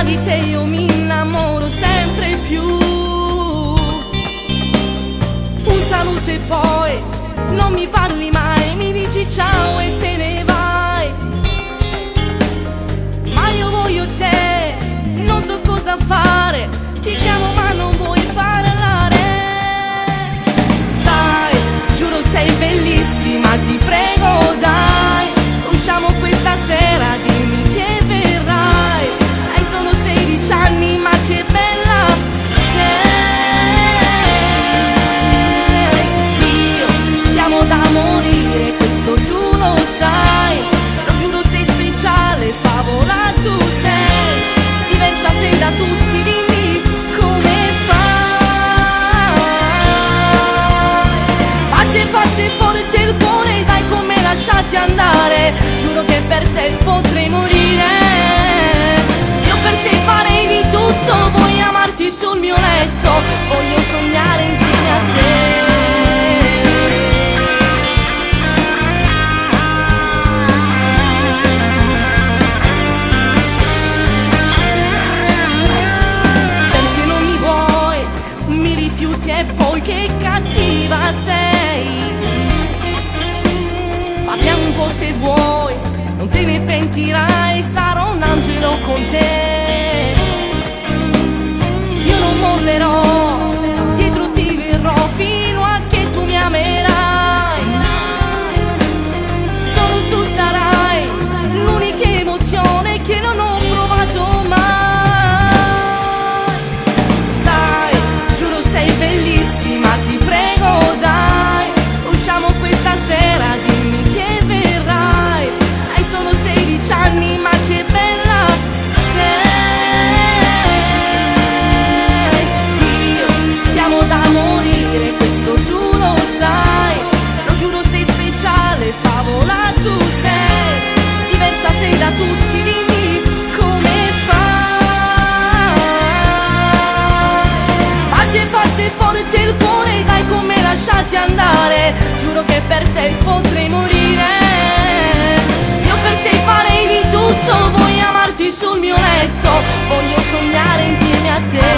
ma di te io mi innamoro sempre più. Un saluto e poi non mi parli mai, mi dici ciao e te ne vai. Ma io voglio te, non so cosa fare, ti chiamo ma non vuoi parlare. Sai, giuro sei bellissima, ti prego dai, usciamo questa sera, dimmi che verrai. Hai solo 16 anni ma che bella sei. Io ti amo da morire, questo tu lo sai. Lo giuro sei speciale, favola tu sei. Diversa sei da tutti, dimmi come fai. Batte forte il cuore, dai con me lasciati andare. Giuro che per te potrei morire. Io per te farei di tutto, voglio amarti sul mio letto, voglio sognare insieme a te. Perché non mi vuoi, mi rifiuti e poi che cattiva sei. Parliamo un po' se vuoi, non te ne pentirai, sarò un angelo con te. Io non mollerò, dietro ti verrò fino a che tu mi amerai. Solo tu sarai l'unica emozione che non ho provato mai. Sai, giuro sei bellissima, ti prego dai, usciamo questa sera, dimmi che verrai. Hai solo 16 anni ma che bella sei. Io ti amo da morire, questo tu lo sai. Lo giuro sei speciale, favola tu sei. Diversa sei da tutti, dimmi come fai. Batte forte il cuore, dai con me lasciati andare. Giuro che per te potrei morire. Io per te farei di tutto, voglio amarti sul mio letto, voglio sognare insieme a te.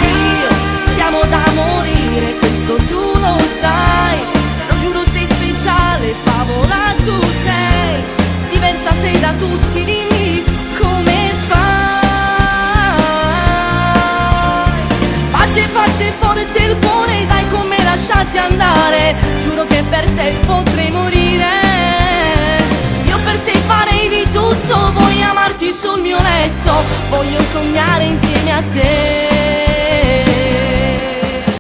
Io ti amo da morire, questo tu lo sai. Lo giuro sei speciale, favola tu sei. Diversa sei da tutti, dimmi come fai. Batte forte il cuore, dai con me lasciati andare. Giuro che per te potrei morire. Io per te farei di tutto, voglio amarti sul mio letto, voglio sognare insieme a te.